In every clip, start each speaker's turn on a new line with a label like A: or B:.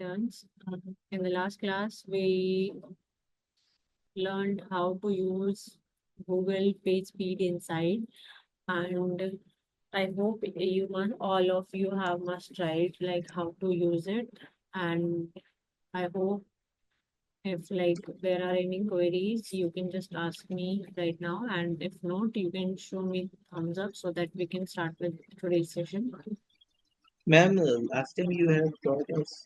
A: interns. In the last class, we learned how to use Google PageSpeed Insight, and I hope all of you have must tried like how to use it. And I hope if like there are any queries, you can just ask me right now, and if not, you can show me thumbs up so that we can start with today's session.
B: Ma'am, last time you have taught us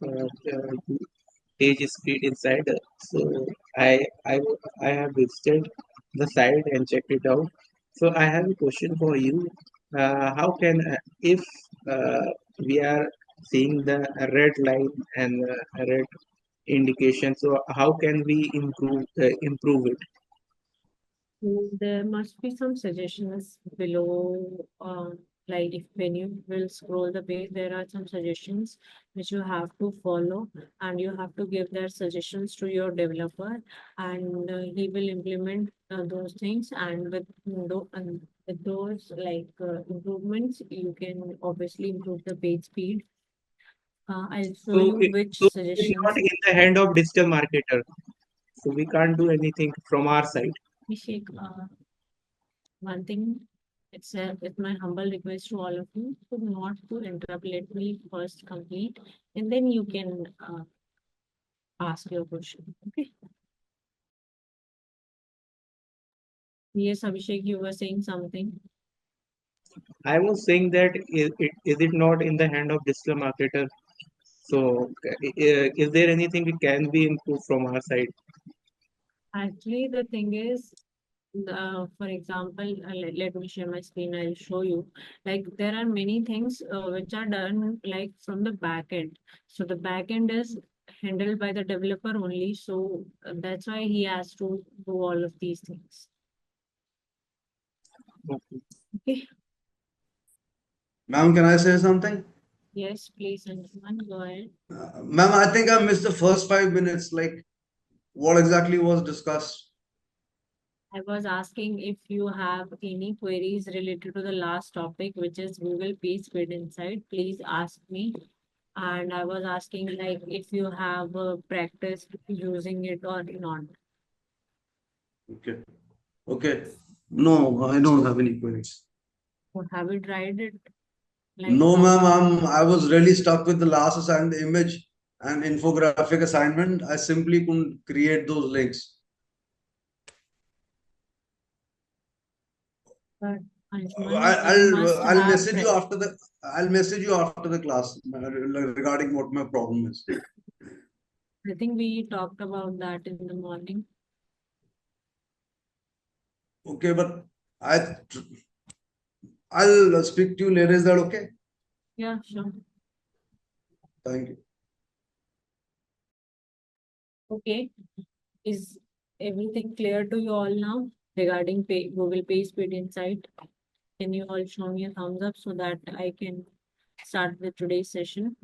B: page speed inside. So I I I have visited the site and checked it out. So I have a question for you. How can if uh, we are seeing the red line and red indication, so how can we improve it?
A: There must be some suggestions below, like if when you will scroll the page, there are some suggestions which you have to follow, and you have to give their suggestions to your developer, and he will implement those things. And with those improvements, you can obviously improve the page speed. I'll show
B: So
A: you
B: it,
A: which
B: so it is not
A: suggestions.
B: in the hand of digital marketer. So we can't do anything from our side.
A: Abhishek, one thing, it's my humble request to all of you to not to interrupt. Let me first complete, and then you can ask your question. Okay. Yes, Abhishek, you were saying something.
B: I was saying that is it not in the hand of digital marketer? So is there anything it can be improved from our side?
A: Actually, the thing is, for example, let me share my screen. I'll show you. Like there are many things which are done like from the back end. So the back end is handled by the developer only. So that's why he has to do all of these things.
B: Okay.
A: Okay.
C: Ma'am, can I say something?
A: Yes, please, Anshuman, go ahead.
C: Ma'am, I think I missed the first 5 minutes. Like, what exactly was discussed?
A: I was asking if you have any queries related to the last topic, which is Google Page Speed Insight, please ask me. And I was asking like if you have practiced using it or not.
C: Okay. Okay. No, I don't have any queries.
A: Or have you tried it? Like
C: No,
A: how?
C: ma'am, I was really stuck with the last assigned image and infographic assignment. I simply couldn't create those links.
A: But
C: I,
A: Anshuman, you
C: I'll
A: must
C: I'll
A: have.
C: message you after the I'll message you after the class regarding what my problem is.
A: I think we talked about that in the morning.
C: Okay, but I'll speak to you later. Is that okay?
A: Yeah, sure.
C: Thank you.
A: Okay. Is everything clear to you all now regarding Google Page Speed Insight? Can you all show me a thumbs up so that I can start with today's session?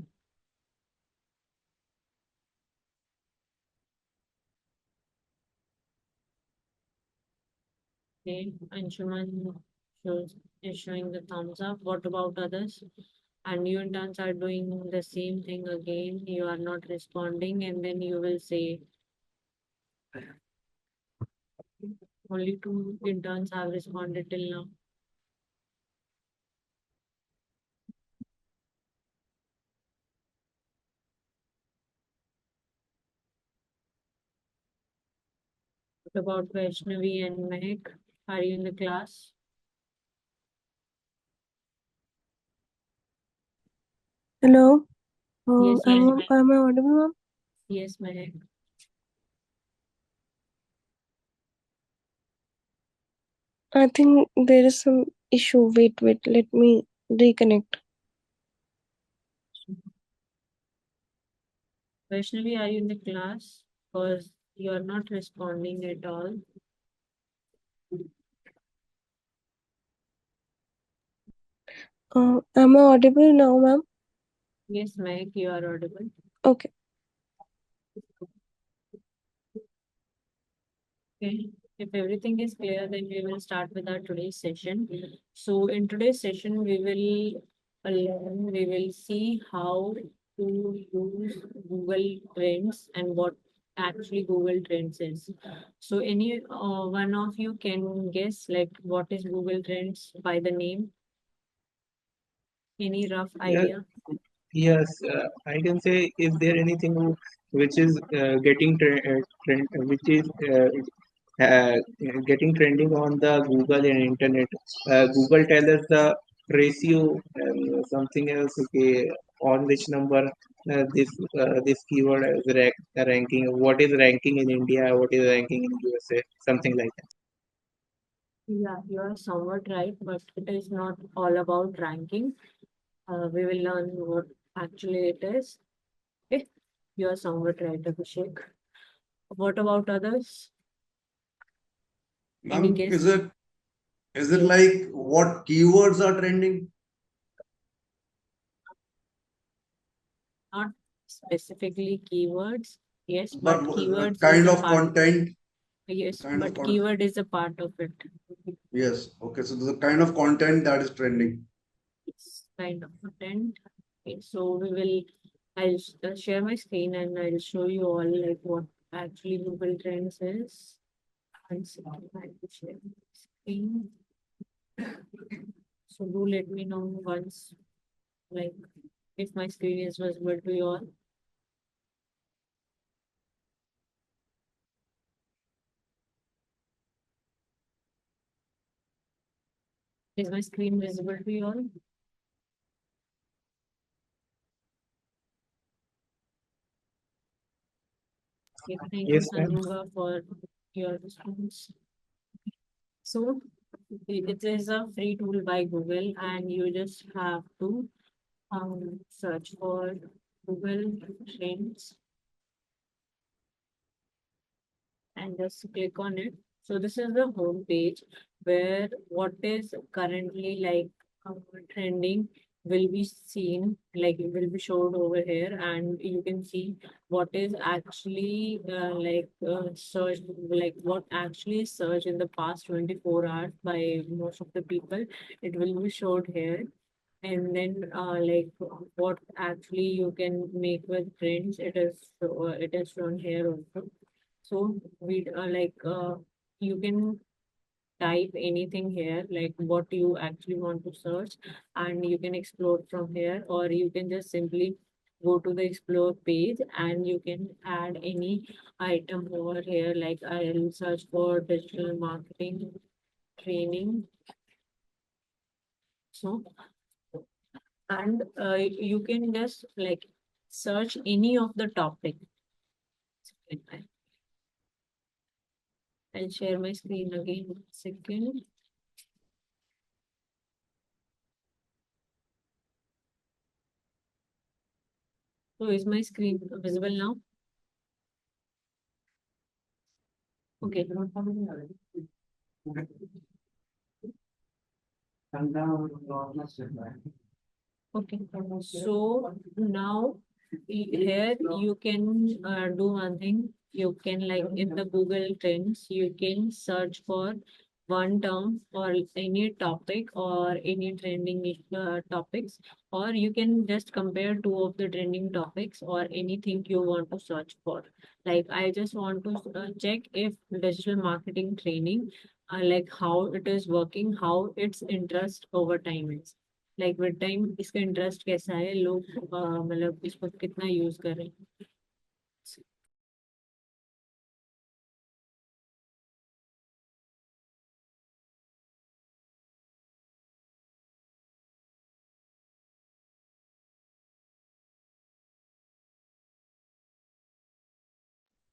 A: Okay, Anshuman is showing the thumbs up. What about others? And you interns are doing the same thing again. You are not responding, and then you will say only 2 interns have responded till now. What about Vaishnavi and Mehak? Are you in the class?
D: Hello.
A: Yes,
D: Am
A: Mehak.
D: I audible, ma'am?
A: Yes, Mehak.
D: I think there is some issue. Wait. Let me reconnect.
A: Vaishnavi, are you in the class? Because you are not responding at all.
D: Am I audible now, ma'am?
A: Yes, Mehak, you are audible.
D: Okay.
A: Okay. If everything is clear, then we will start with our today's session. So in today's session, we will see how to use Google Trends and what actually Google Trends is. So any one of you can guess like what is Google Trends by the name? Any rough
B: Yeah,
A: idea?
B: yes, I can say, is there anything which is getting which is uh, getting trending on the Google and internet? Google tell us the ratio and something else. Okay, on which number this keyword is ranking. What is ranking in India? What is ranking in USA? Something like that.
A: Yeah, you are somewhat right, but it is not all about ranking. We will learn what actually it is. Okay, you are somewhat right, Abhishek. What about others? Any
C: Ma'am,
A: guess?
C: is it
A: Yes,
C: like what keywords are trending?
A: not specifically keywords. Yes,
C: But
A: but keywords is
C: kind
A: a
C: of
A: part.
C: content,
A: Yes,
C: kind of
A: but
C: con
A: keyword is a part of it.
C: yes. Okay, so the kind of content that is trending.
A: It's kind of content. Okay, so I'll share my screen and I'll show you all like what actually Google Trends is. One second, I will share my screen. So do let me know once, like, if my screen is visible to you all. Is my screen visible to you all? Okay, thank you,
B: Yes, ma'am.
A: Sanjuga, for your response. So it is a free tool by Google, and you just have to search for Google Trends and just click on it. So this is the home page where what is currently like trending will be seen, like it will be showed over here, and you can see what is actually searched, like what actually is searched in the past 24 hours by most of the people. It will be showed here. And then like what actually you can make with friends, it is shown here also. So we you can type anything here, like what you actually want to search, and you can explore from here, or you can just simply go to the explore page and you can add any item over here. Like I'll search for digital marketing training. So and you can just like search any of the topic. I'll share my screen again. One second. So is my screen visible now? Okay. Okay. So now here you can do one thing. You can like in the Google Trends, you can search for one term or any topic or any trending topics, or you can just compare two of the trending topics or anything you want to search for. Like I just want to check if digital marketing training, like how it is working, how its interest over time is. Like with time इसका interest कैसा है लोग मतलब इसको कितना use कर रहे हैं.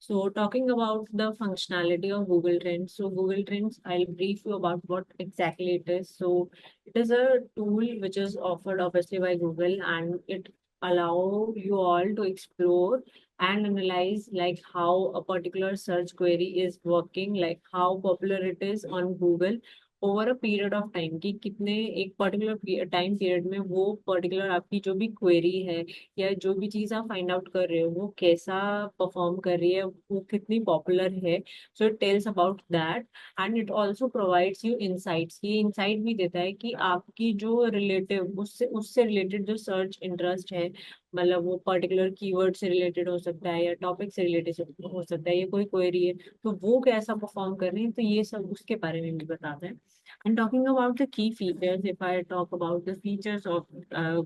A: So talking about the functionality of Google Trends. So Google Trends, I'll brief you about what exactly it is. So it is a tool which is offered obviously by Google, and it allow you all to explore and analyze like how a particular search query is working, like how popular it is on Google over a period of time कि कितने एक particular time period में वो particular आपकी जो भी query है या जो भी चीज आप फाइंड आउट कर रहे हो वो कैसा परफॉर्म कर रही है, वो कितनी पॉपुलर है। So it tells about that and it also provides you insights. ये इंसाइट भी देता है कि आपकी जो रिलेटिव उससे उससे रिलेटेड जो सर्च इंटरेस्ट है, मतलब वो पर्टिकुलर कीवर्ड से रिलेटेड हो सकता है या टॉपिक से रिलेटेड हो सकता है, ये कोई क्वेरी है तो वो कैसा परफॉर्म कर रहे हैं, तो ये सब उसके बारे में भी बताते हैं। And talking about the key features, if I talk about the features of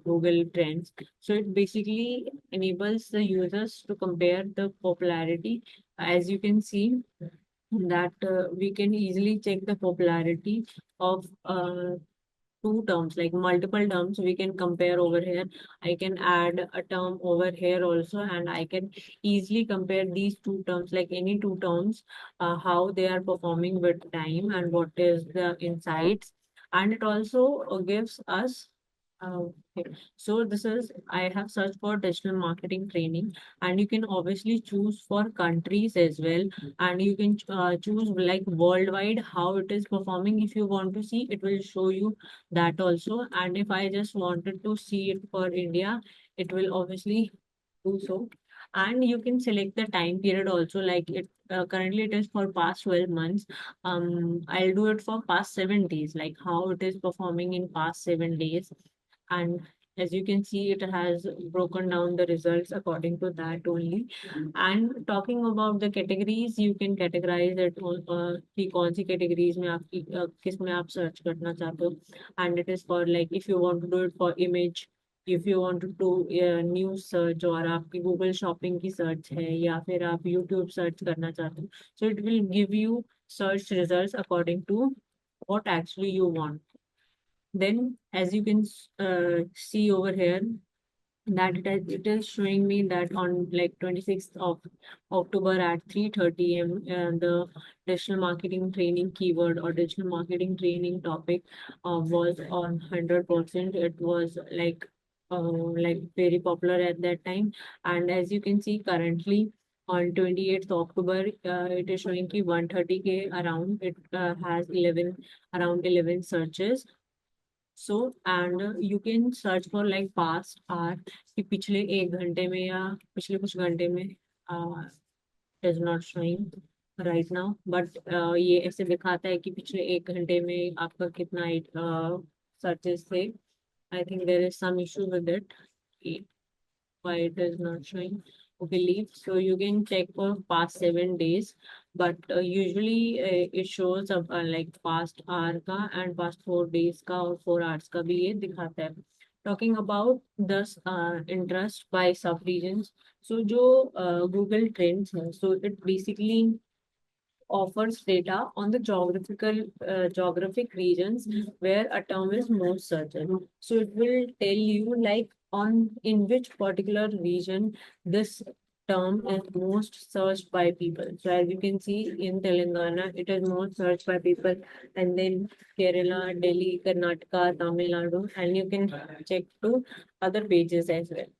A: Google Trends, so it basically enables the users to compare the popularity. As you can see, that we can easily check the popularity of two terms, like multiple terms we can compare over here. I can add a term over here also, and I can easily compare these two terms, like any two terms, how they are performing with time and what is the insights. And it also gives us okay. So this is, I have searched for digital marketing training, and you can obviously choose for countries as well, and you can choose like worldwide how it is performing. If you want to see, it will show you that also. And if I just wanted to see it for India, it will obviously do so. And you can select the time period also, like it currently it is for past 12 months. I'll do it for past 7 days, like how it is performing in past 7 days. And as you can see, it has broken down the results according to that only. And talking about the categories, you can categorize it on कि कौन सी categories में आपकी किस में आप search करना चाहते हो. And it is for like if you want to do it for image, if you want to do news search, और आपकी Google shopping की search है या फिर आप YouTube search करना चाहते हो, so it will give you search results according to what actually you want. Then, as you can see over here, that it is showing me that on like 26th of October at 3:30 am, the digital marketing training keyword or digital marketing training topic was on 100%. It was like very popular at that time. And as you can see currently on 28th October, it is showing ki 130K around. It has 11 around 11 searches. So and you can search for like past are कि पिछले 1 घंटे में या पिछले कुछ घंटे में is not showing right now, but ये ऐसे दिखाता है कि पिछले 1 घंटे में आपका कितना सर्चेस थे. I think there is some issue with it, why it is not showing. Okay, leave. So you can check for past 7 days, but usually it shows up like past hour ka and past 4 days ka और 4 hours का भी ये दिखाता है. Talking about the interest by sub regions, so जो Google Trends है, so it basically offers data on the geographic regions where a term is most searched. So it will tell you like on in which particular region this term is most searched by people. So as you can see in Telangana, it is most searched by people, and then Kerala, Delhi, Karnataka, Tamil Nadu, and you can check to other pages as well.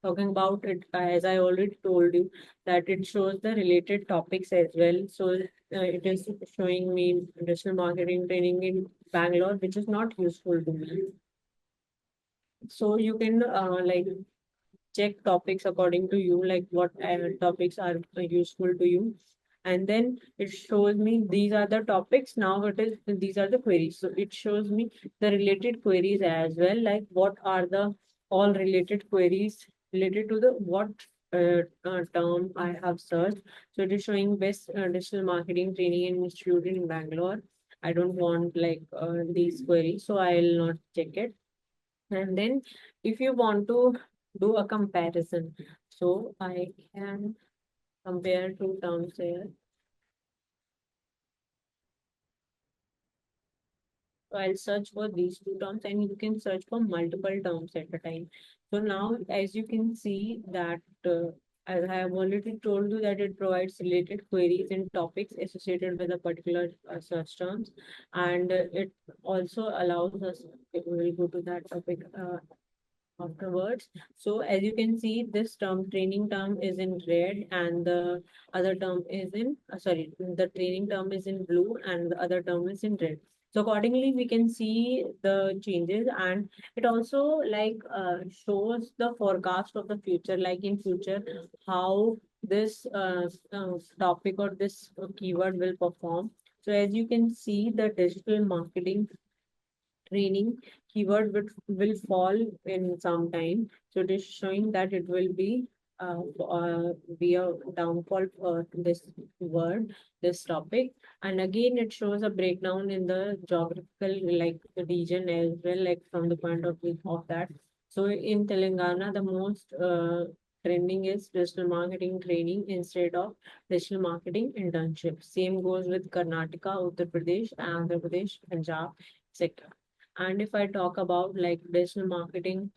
A: Talking about it, as I already told you, that it shows the related topics as well. So it is showing me digital marketing training in Bangalore, which is not useful to me. So you can like check topics according to you, like what topics are useful to you. And then it shows me these are the topics. Now it is these are the queries. So it shows me the related queries as well, like what are the all related queries related to the what term I have searched. So it is showing best digital marketing training institute in Bangalore. I don't want like these queries, so I'll not check it. And then if you want to do a comparison, so I can compare two terms here. So I'll search for these two terms, and you can search for multiple terms at a time. So now, as you can see that, as I have already told you that it provides related queries and topics associated with a particular search terms, and it also allows us, we'll go to that topic afterwards. So as you can see, this term training term is in red and the other term is in sorry, the training term is in blue and the other term is in red. So accordingly, we can see the changes, and it also shows the forecast of the future, like in future, how this topic or this keyword will perform. So as you can see, the digital marketing training keyword will fall in some time. So it is showing that it will be a downfall for this word, this topic. And again, it shows a breakdown in the geographical region as well, like from the point of view of that. So in Telangana, the most trending is digital marketing training instead of digital marketing internship. Same goes with Karnataka, Uttar Pradesh, Andhra Pradesh, Punjab, etc. And if I talk about like digital marketing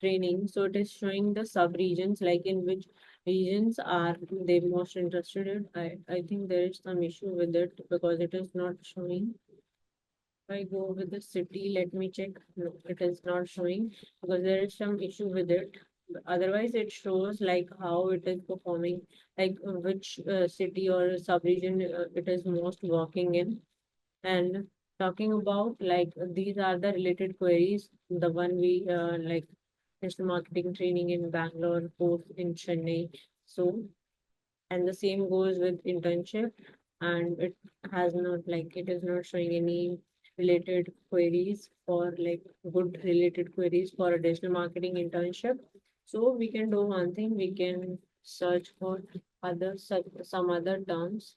A: training, so it is showing the sub regions, like in which regions are they most interested in. I think there is some issue with it because it is not showing. If I go with the city, let me check. No, it is not showing because there is some issue with it. Otherwise, it shows like how it is performing, like which city or sub-region it is most working in. And talking about like these are the related queries, the one we digital marketing training in Bangalore, both in Chennai. So, and the same goes with internship, and it has not like it is not showing any related queries for like good related queries for a digital marketing internship. So we can do one thing, we can search for some other terms.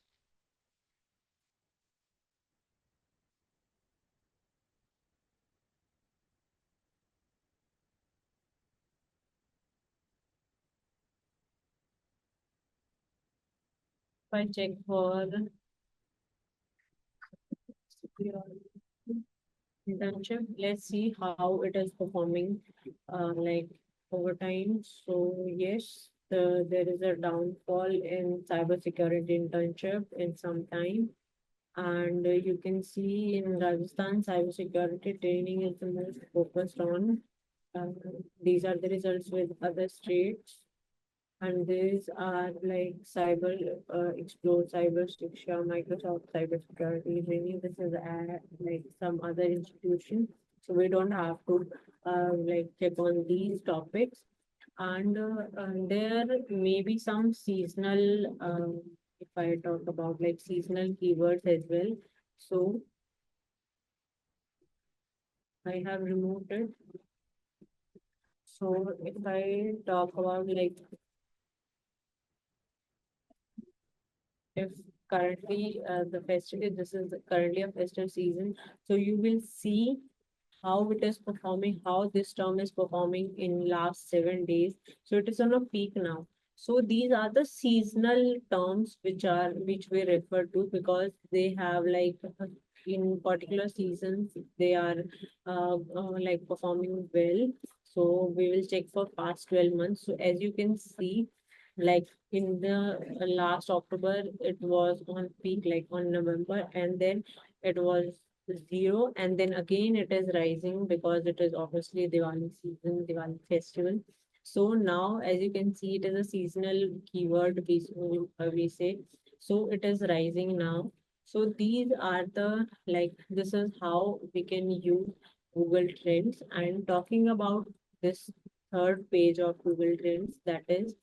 A: If I check for internship, let's see how it is performing over time. So yes, there is a downfall in cybersecurity internship in some time. And you can see in Rajasthan, cybersecurity training is the most focused on. Uh, these are the results with other states. And these are like Explore, Cyber Shiksha, Microsoft Cybersecurity. Maybe this is like some other institution. So we don't have to check on these topics. And there may be some seasonal, if I talk about like seasonal keywords as well. So I have removed it. So if I talk about like if currently the festive, this is currently a festive season, so you will see how it is performing, how this term is performing in last 7 days. So it is on a peak now. So these are the seasonal terms which we refer to because they have in particular seasons they are like performing well. So we will check for past 12 months. So as you can see, like in the last October, it was on peak, like on November, and then it was zero, and then again it is rising because it is obviously Diwali season, Diwali festival. So now, as you can see, it is a seasonal keyword we say. So it is rising now. So these are the this is how we can use Google Trends. And talking about this third page of Google Trends, that is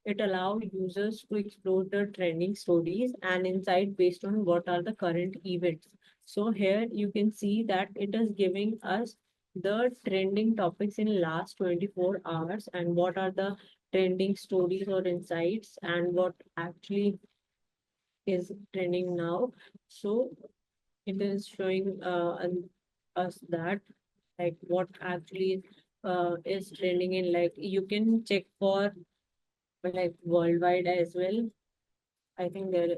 A: it allows users to explore the trending stories and insight based on what are the current events. So here you can see that it is giving us the trending topics in last 24 hours and what are the trending stories or insights and what actually is trending now. So it is showing us that what actually is trending in like you can check for like worldwide as well. I think there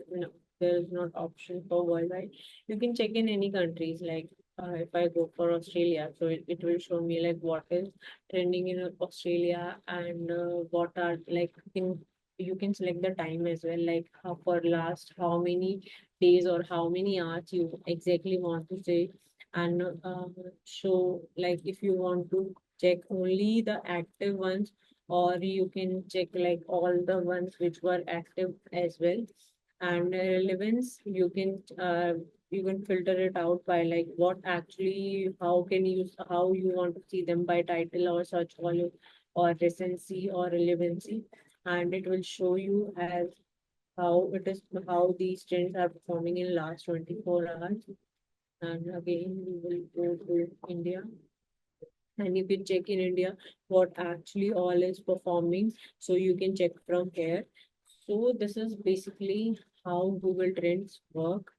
A: is not option for worldwide. You can check in any countries. Like if I go for Australia, so it will show me like what is trending in Australia and what are like in you can select the time as well, like how for last how many days or how many hours you exactly want to say, and show like if you want to check only the active ones or you can check like all the ones which were active as well. And relevance, you can you can filter it out by like what actually, how you want to see them by title or search volume or recency or relevancy, and it will show you as how these trends are performing in last 24 hours. And again, we will go to India, and you can check in India what actually all is performing. So you can check from here. So this is basically how Google Trends work.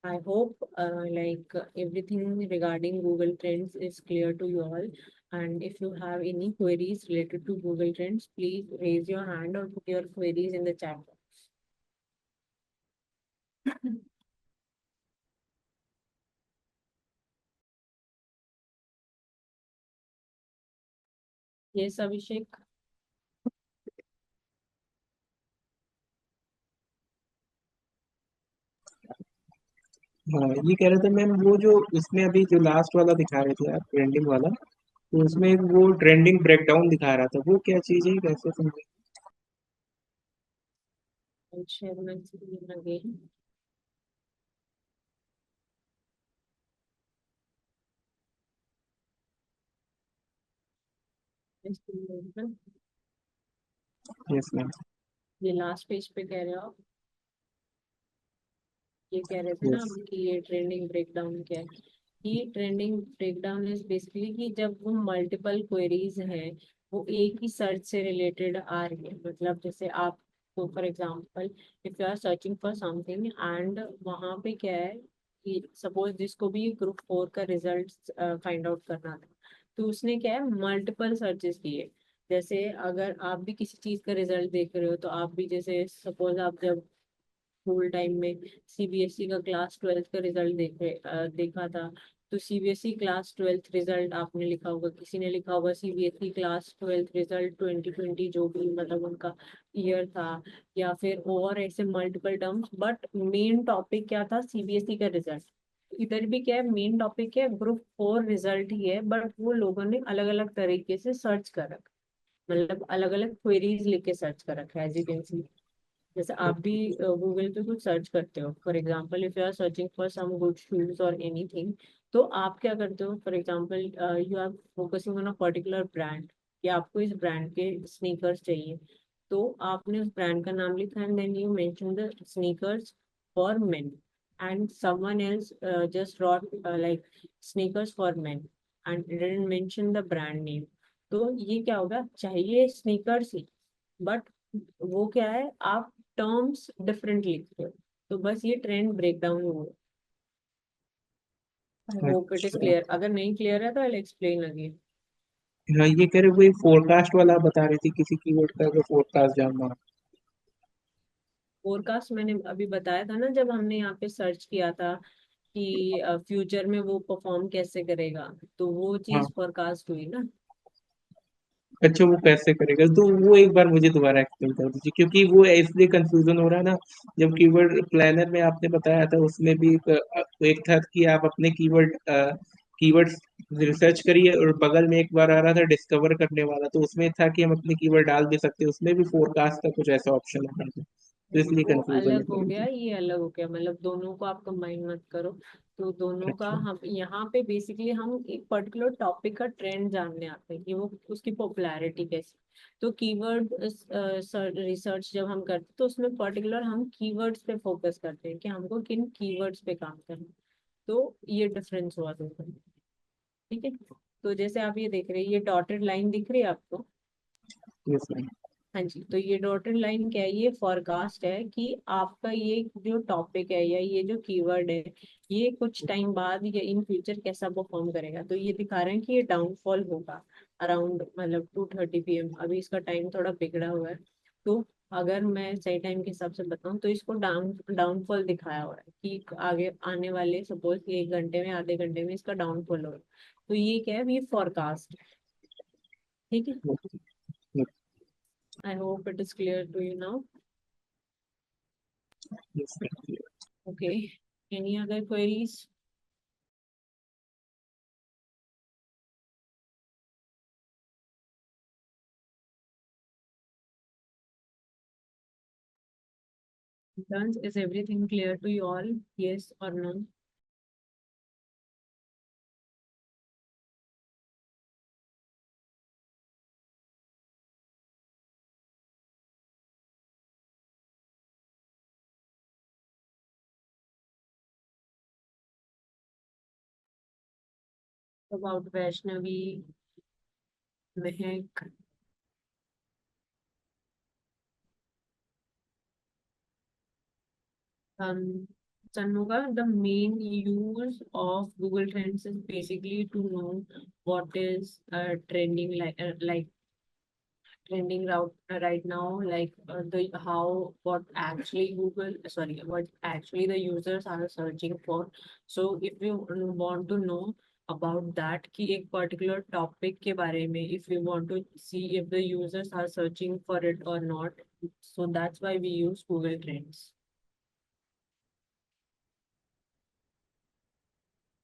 A: I hope everything regarding Google Trends is clear to you all. And if you have any queries related to Google Trends, please raise your hand or put your queries in the chat box. Yes, Abhishek.
B: हाँ, ये कह रहे थे ma'am, वो जो इसमें अभी जो लास्ट वाला दिखा रहे थे आप, ट्रेंडिंग वाला, तो उसमें वो ट्रेंडिंग ब्रेकडाउन दिखा रहा था, वो क्या चीज़ है, कैसे समझे?
A: I'll share my screen again. Just a moment.
B: Yes ma'am.
A: ये लास्ट पेज पे कह रहे हो आप? ये कह रहे थे ना
B: यस।
A: हम कि ये ट्रेंडिंग ब्रेकडाउन क्या है? ये ट्रेंडिंग ब्रेकडाउन इज बेसिकली कि जब वो मल्टीपल क्वेरीज हैं, वो एक ही सर्च से रिलेटेड आ रही है। मतलब जैसे आप, तो for example, if you are searching for something and वहाँ पे क्या है कि सपोज जिसको भी ग्रुप 4 का रिजल्ट फाइंड आउट करना था, तो उसने क्या है मल्टीपल सर्चेस किए। जैसे अगर आप भी किसी चीज का रिजल्ट देख रहे हो, तो आप भी जैसे सपोज आप जब स्कूल टाइम में सीबीएसई का क्लास 12th का रिजल्ट देखा था, तो सीबीएसई क्लास 12th रिजल्ट आपने लिखा होगा, किसी ने लिखा होगा सीबीएसई क्लास 12th रिजल्ट 2020, जो भी मतलब उनका ईयर था, या फिर और ऐसे multiple terms, but main topic क्या था? सीबीएसई का रिजल्ट। इधर भी क्या है, मेन टॉपिक है ग्रुप 4 रिजल्ट ही है, बट वो लोगों ने अलग अलग तरीके से सर्च कर रखा, मतलब अलग अलग क्वेरीज लिख के सर्च कर रखा है, एज यू कैन सी। जैसे आप भी गूगल पे कुछ सर्च करते हो, for example if you are searching for some good shoes और एनीथिंग, तो आप क्या करते हो? For example you are focusing on a particular brand, कि आपको इस ब्रांड के स्नीकर्स चाहिए, तो आपने उस ब्रांड का नाम लिखा and then you mention the sneakers for men, and someone else just wrote like sneakers for men and didn't mention the brand name। तो ये क्या होगा? चाहिए स्नीकर्स ही, बट वो क्या है, आप टर्म्स डिफरेंट लिखते हो। तो बस ये ट्रेंड ब्रेकडाउन हुआ। आई होप इट इज
B: अच्छा।
A: क्लियर। अगर नहीं क्लियर है तो आई एक्सप्लेन अगेन।
B: हाँ, ये कह रहे वही फोरकास्ट वाला आप बता रही थी, किसी कीवर्ड का अगर फोरकास्ट जानना हो।
A: फोरकास्ट मैंने अभी बताया था ना, जब हमने यहाँ पे सर्च किया था कि फ्यूचर में वो परफॉर्म कैसे करेगा, तो वो
B: हाँ।
A: चीज फोरकास्ट हुई ना।
B: अच्छा, वो कैसे करेगा, तो वो एक बार मुझे दोबारा एक्सप्लेन कर दीजिए, क्योंकि वो इसलिए कंफ्यूजन हो रहा है ना। जब कीवर्ड प्लानर में आपने बताया था, उसमें भी एक था कि आप अपने कीवर्ड रिसर्च करिए, और बगल में एक बार आ रहा था डिस्कवर करने वाला, तो उसमें था कि हम अपने कीवर्ड डाल भी सकते हैं, उसमें भी फोरकास्ट का कुछ ऐसा ऑप्शन आ रहा था, तो
A: नहीं,
B: इसलिए
A: वो
B: कंफ्यूजन
A: अलग
B: हो
A: हो
B: रही
A: गया,
B: थी।
A: ये अलग हो गया, मतलब दोनों को आप कंबाइन मत करो। तो दोनों का
B: अच्छा।
A: हम यहाँ पे बेसिकली हम एक पर्टिकुलर टॉपिक का ट्रेंड जानने आते हैं कि वो उसकी पॉपुलैरिटी कैसी। तो कीवर्ड रिसर्च जब हम करते हैं, तो उसमें पर्टिकुलर हम कीवर्ड्स पे फोकस करते हैं कि हमको किन कीवर्ड्स पे काम करना है। तो ये डिफरेंस हुआ दोनों में। ठीक है। तो जैसे आप ये देख रहे हैं, ये डॉटेड लाइन दिख रही है आपको?
B: Yes ma'am.
A: हाँ जी, तो ये डॉटेड लाइन क्या है? ये फॉरकास्ट है कि आपका ये जो टॉपिक है या ये जो कीवर्ड है, ये कुछ टाइम बाद या इन फ्यूचर कैसा परफॉर्म करेगा। तो ये दिखा रहे हैं कि ये डाउनफॉल होगा अराउंड मतलब 2:30 PM। अभी इसका टाइम थोड़ा बिगड़ा हुआ है, तो अगर मैं सही टाइम के हिसाब से बताऊं तो इसको डाउनफॉल दिखाया हुआ है कि आगे आने वाले सपोज 1 घंटे में, आधे घंटे में इसका डाउनफॉल होगा। तो ये क्या है? ये फॉरकास्ट। ठीक है। I hope it is clear to you now.
B: Yes ma'am.
A: Okay. Any other queries? Done. Is everything clear to you all? Yes or no? about Vaishnavi, Mehak, um, Sanuga, the main use of Google Trends is basically to know what is trending like trending route right now, like the how what actually Google, sorry, what actually the users are searching for. So if you want to know about that कि एक particular topic के बारे में, if you want to see if the users are searching for it or not, so that's why we use Google Trends.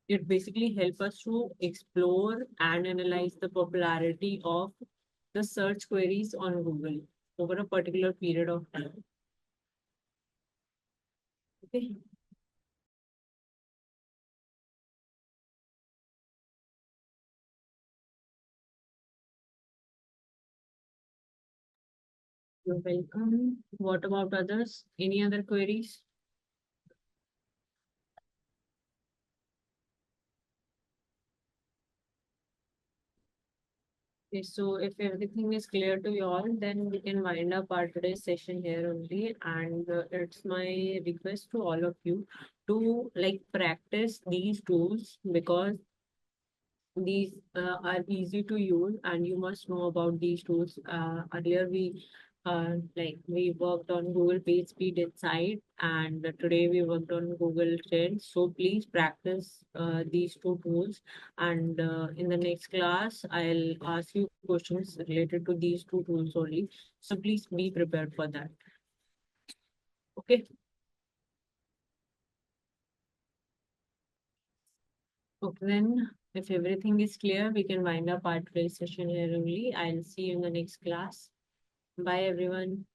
A: It basically helps us to explore and analyze the popularity of the search queries on Google over a particular period of time. Okay. You're welcome. What about others? Any other queries? Okay, so if everything is clear to you all, then we can wind up our today's session here only. And it's my request to all of you to like practice these tools because these are easy to use and you must know about these tools. Earlier we worked on Google Page Speed Insight and today we worked on Google Trends. So please practice these two tools and in the next class I'll ask you questions related to these two tools only. So please be prepared for that. Okay. Okay, then if everything is clear, we can wind up our today's session here only. I'll see you in the next class. Bye, everyone.